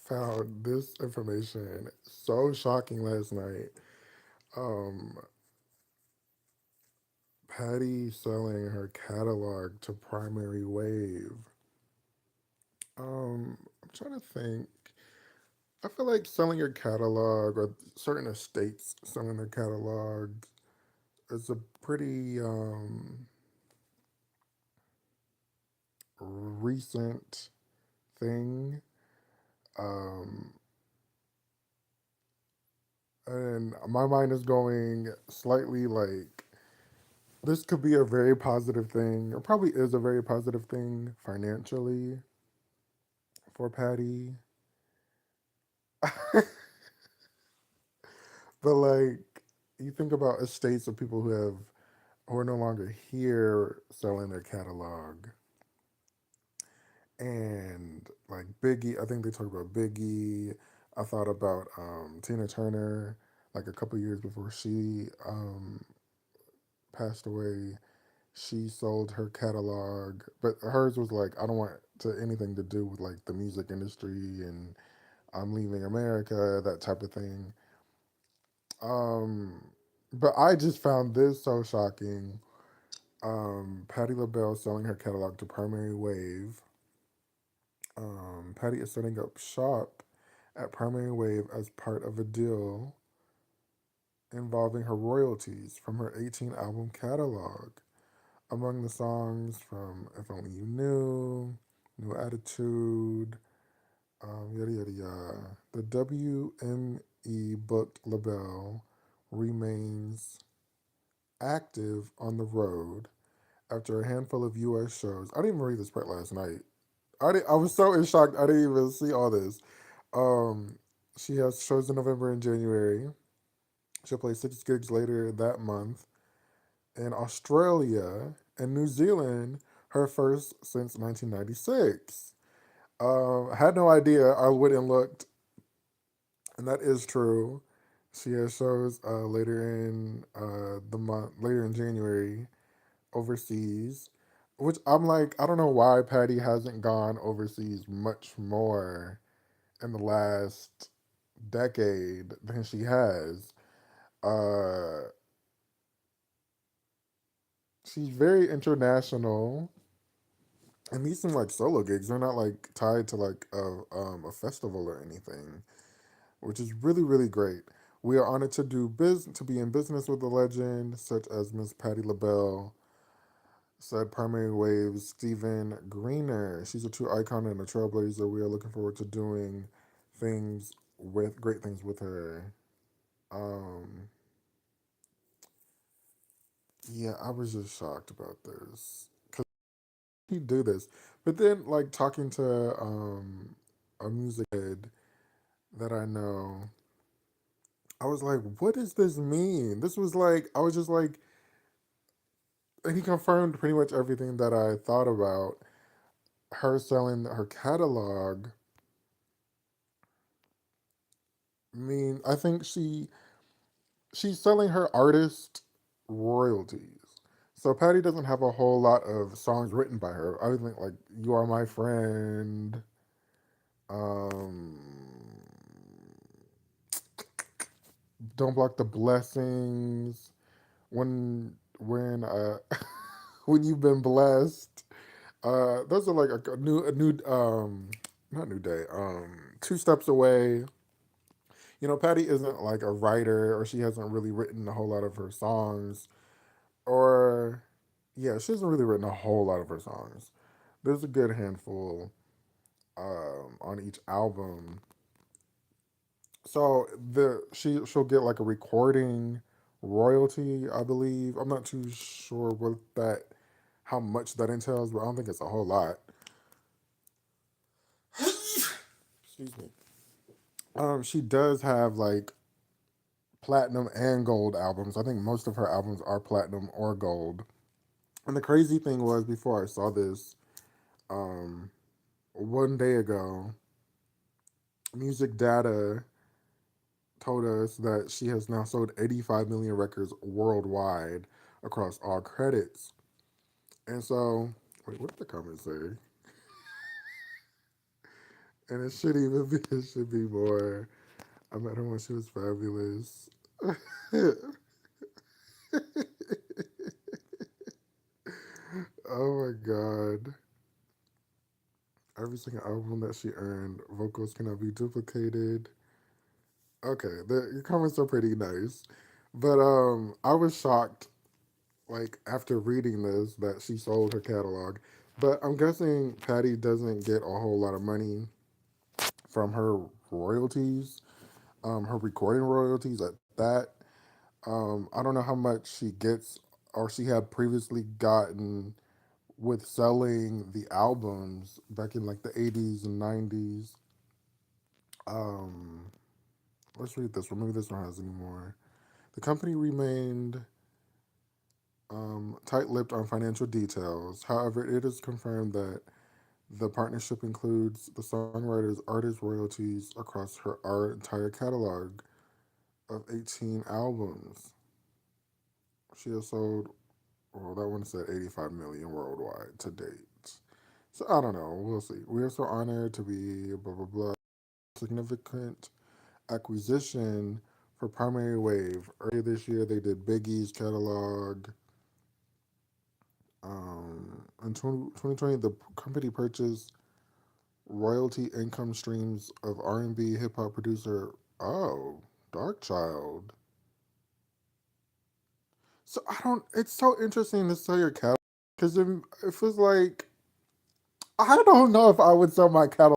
found this information so shocking last night. Um, Patty selling her catalog to Primary Wave. I'm trying to think. I feel like selling your catalog or certain estates selling their catalog is a pretty recent thing. Um, and my mind is going slightly like this could be a very positive thing. It probably is a very positive thing financially for Patty. But like you think about estates of people who are no longer here selling their catalog. And like Biggie, I think they talked about Biggie. I thought about Tina Turner, like a couple years before she passed away. She sold her catalog, but hers was like, I don't want to anything to do with like the music industry and I'm leaving America, that type of thing. Um, but I just found this so shocking. Patti LaBelle selling her catalog to Primary Wave. Patty is setting up shop at Primary Wave as part of a deal involving her royalties from her 18 album catalog. Among the songs from If Only You Knew, New Attitude, yada yada yada. The WME booked LaBelle remains active on the road after a handful of US shows. I didn't even read this part last night. I was so in shock I didn't even see all this. Um, she has shows in November and January. She'll play 6 gigs later that month in Australia and New Zealand, her first since 1996. I had no idea. I went and looked, and that is true. She has shows later in the month, later in January, overseas. Which I'm like, I don't know why Patty hasn't gone overseas much more in the last decade than she has. Uh, she's very international, and these seem like solo gigs. They're not like tied to like a festival or anything, which is really really great. We are honored to do to be in business with a legend such as Miss Patti LaBelle, said Primary Wave's Stephen Greener. She's a true icon and a trailblazer. We are looking forward to doing things with great things with her. Um, yeah, I was just shocked about this. He do this, but then like talking to a music head that I know, I was like, what does this mean? This was like I was just like, and he confirmed pretty much everything that I thought about. Her selling her catalog. I mean, I think she's selling her artist royalties. So Patty doesn't have a whole lot of songs written by her. I would think like "You Are My Friend," um, "Don't Block the Blessings," when when you've been blessed. Those are like a new not new day. 2 steps away. You know, Patty isn't like a writer, or she hasn't really written a whole lot of her songs, or yeah, she hasn't really written a whole lot of her songs. There's a good handful on each album. So she'll get like a recording royalty, I believe. I'm not too sure what that how much that entails, but I don't think it's a whole lot. Excuse me. She does have like platinum and gold albums. I think most of her albums are platinum or gold. And the crazy thing was before I saw this, um, one day ago, Music Data told us that she has now sold 85 million records worldwide across all credits. And so, wait, what did the comment say? And it should even be, it should be more. I met her when she was fabulous. Oh my god. Every single album that she earned, vocals cannot be duplicated. Okay, your comments are pretty nice. But I was shocked like after reading this that she sold her catalog. But I'm guessing Patty doesn't get a whole lot of money from her royalties, her recording royalties at that. I don't know how much she gets or she had previously gotten with selling the albums back in like the 80s and 90s. Um, let's read this one. Maybe this one has any more. The company remained tight lipped on financial details. However, it is confirmed that the partnership includes the songwriter's artist royalties across her entire catalog of 18 albums. She has sold, well, that one said 85 million worldwide to date. So I don't know. We'll see. We are so honored to be blah, blah, blah. Significant acquisition for Primary Wave. Earlier this year, they did Biggie's catalog. In 2020, the company purchased royalty income streams of R&B hip hop producer, oh, Dark Child. So I don't. It's so interesting to sell your catalog because it feels like I don't know if I would sell my catalog